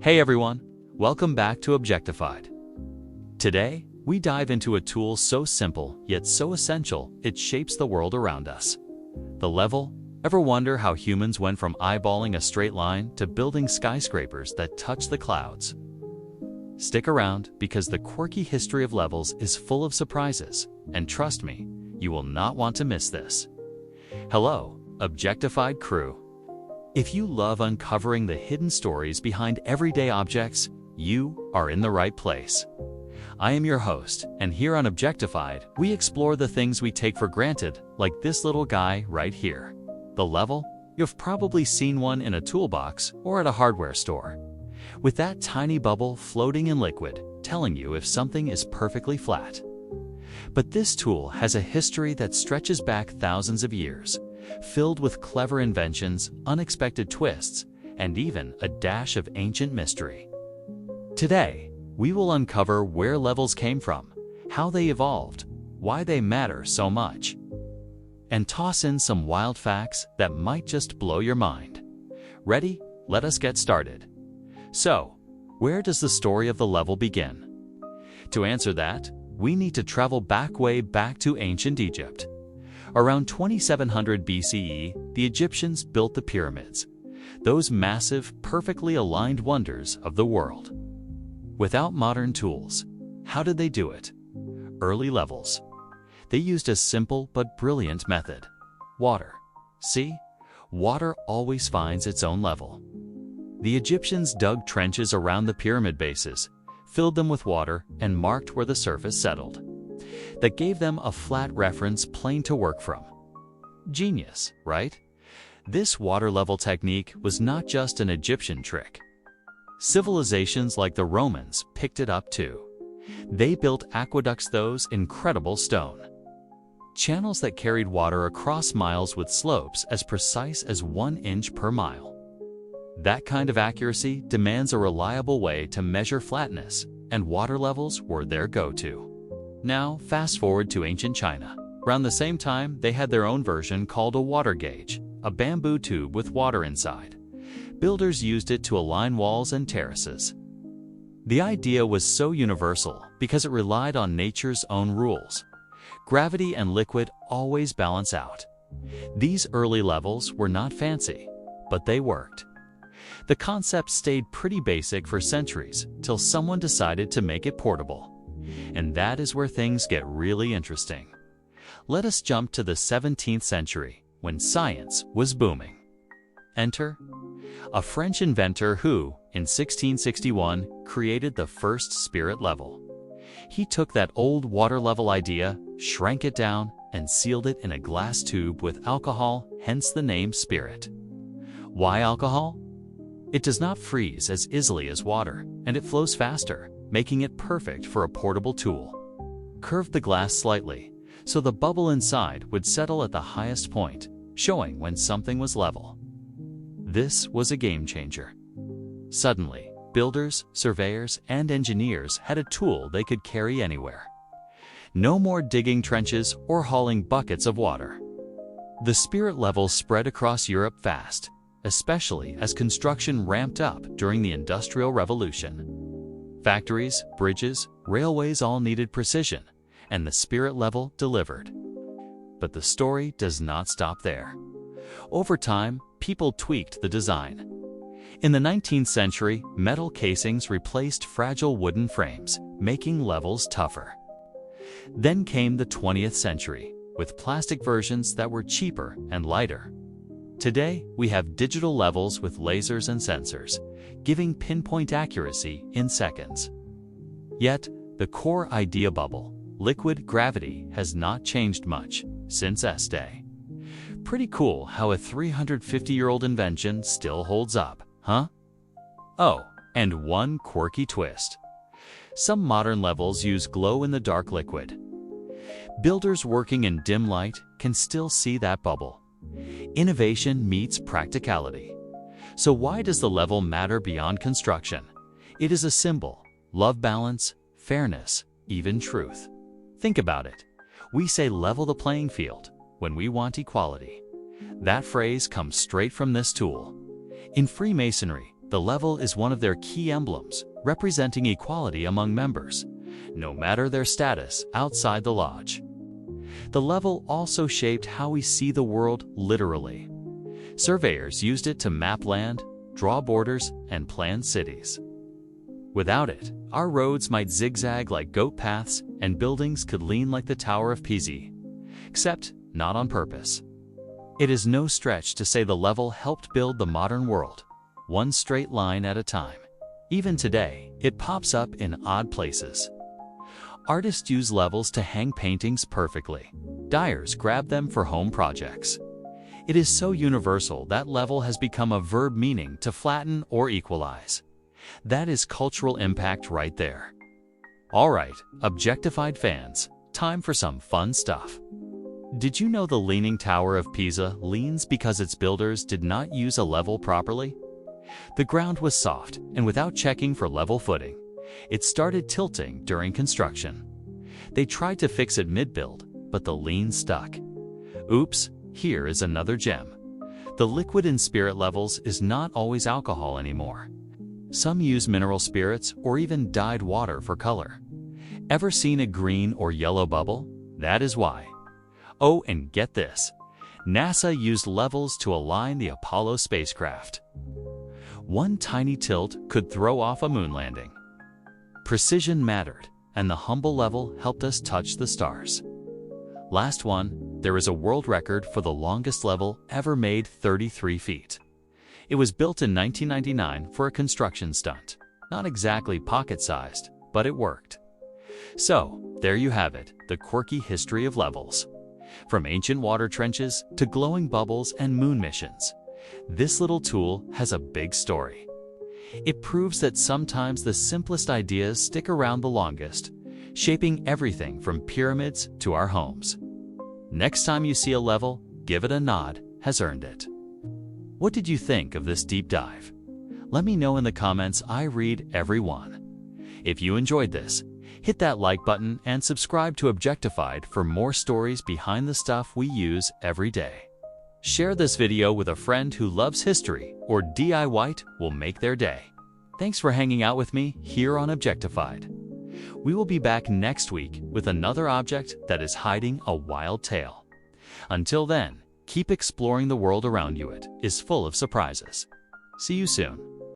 Hey everyone, welcome back to Objectified. Today, we dive into a tool so simple yet so essential it shapes the world around us. The level. Ever wonder how humans went from eyeballing a straight line to building skyscrapers that touch the clouds? Stick around because the quirky history of levels is full of surprises, and trust me, you will not want to miss this. Hello, Objectified crew. If you love uncovering the hidden stories behind everyday objects, you are in the right place. I am your host, and here on Objectified, we explore the things we take for granted, like this little guy right here. The level? You've probably seen one in a toolbox or at a hardware store, with that tiny bubble floating in liquid, telling you if something is perfectly flat. But this tool has a history that stretches back thousands of years, filled with clever inventions, unexpected twists, and even a dash of ancient mystery. Today, we will uncover where levels came from, how they evolved, why they matter so much, and toss in some wild facts that might just blow your mind. Ready? Let us get started. So, where does the story of the level begin? To answer that, we need to travel way back to ancient Egypt. Around 2700 BCE, the Egyptians built the pyramids, those massive, perfectly aligned wonders of the world. Without modern tools, how did they do it? Early levels. They used a simple but brilliant method. Water. See? Water always finds its own level. The Egyptians dug trenches around the pyramid bases, filled them with water, and marked where the surface settled. That gave them a flat reference plane to work from. Genius, right? This water level technique was not just an Egyptian trick. Civilizations like the Romans picked it up too. They built aqueducts, those incredible stone channels that carried water across miles with slopes as precise as 1 inch per mile. That kind of accuracy demands a reliable way to measure flatness, and water levels were their go-to. Now, fast forward to ancient China. Around the same time, they had their own version called a water gauge, a bamboo tube with water inside. Builders used it to align walls and terraces. The idea was so universal because it relied on nature's own rules. Gravity and liquid always balance out. These early levels were not fancy, but they worked. The concept stayed pretty basic for centuries till someone decided to make it portable. And that is where things get really interesting. Let us jump to the 17th century, when science was booming. Enter a French inventor who, in 1661, created the first spirit level. He took that old water level idea, shrank it down, and sealed it in a glass tube with alcohol, hence the name spirit. Why alcohol? It does not freeze as easily as water, and it flows faster, making it perfect for a portable tool. Curved the glass slightly, so the bubble inside would settle at the highest point, showing when something was level. This was a game changer. Suddenly, builders, surveyors, and engineers had a tool they could carry anywhere. No more digging trenches or hauling buckets of water. The spirit level spread across Europe fast, especially as construction ramped up during the Industrial Revolution. Factories, bridges, railways all needed precision, and the spirit level delivered. But the story does not stop there. Over time, people tweaked the design. In the 19th century, metal casings replaced fragile wooden frames, making levels tougher. Then came the 20th century, with plastic versions that were cheaper and lighter. Today, we have digital levels with lasers and sensors, giving pinpoint accuracy in seconds. Yet, the core idea bubble, liquid gravity, has not changed much since S-Day. Pretty cool how a 350-year-old invention still holds up, huh? Oh, and one quirky twist. Some modern levels use glow-in-the-dark liquid. Builders working in dim light can still see that bubble. Innovation meets practicality. So why does the level matter beyond construction? It is a symbol: love, balance, fairness, even truth. Think about it. We say level the playing field when we want equality. That phrase comes straight from this tool. In Freemasonry, The level is one of their key emblems, representing equality among members, no matter their status outside the lodge. The level also shaped how we see the world literally. Surveyors used it to map land, draw borders, and plan cities. Without it, our roads might zigzag like goat paths and buildings could lean like the Tower of Pisa, except not on purpose. It is no stretch to say the level helped build the modern world, one straight line at a time. Even today, it pops up in odd places. Artists use levels to hang paintings perfectly. Dyers grab them for home projects. It is so universal that level has become a verb meaning to flatten or equalize. That is cultural impact right there. All right, Objectified fans, time for some fun stuff. Did you know the Leaning Tower of Pisa leans because its builders did not use a level properly? The ground was soft, and without checking for level footing, it started tilting during construction. They tried to fix it mid-build, but the lean stuck. Oops, here is another gem. The liquid in spirit levels is not always alcohol anymore. Some use mineral spirits or even dyed water for color. Ever seen a green or yellow bubble? That is why. Oh, and get this. NASA used levels to align the Apollo spacecraft. One tiny tilt could throw off a moon landing. Precision mattered, and the humble level helped us touch the stars. Last one, there is a world record for the longest level ever made, 33 feet. It was built in 1999 for a construction stunt. Not exactly pocket-sized, but it worked. So, there you have it, the quirky history of levels. From ancient water trenches to glowing bubbles and moon missions, this little tool has a big story. It proves that sometimes the simplest ideas stick around the longest, shaping everything from pyramids to our homes. Next time you see a level, give it a nod, has earned it. What did you think of this deep dive? Let me know in the comments. I read every one. If you enjoyed this, hit that like button and subscribe to Objectified for more stories behind the stuff we use every day. Share this video with a friend who loves history, or DIY will make their day. Thanks for hanging out with me here on Objectified. We will be back next week with another object that is hiding a wild tale. Until then, keep exploring the world around you. It is full of surprises. See you soon.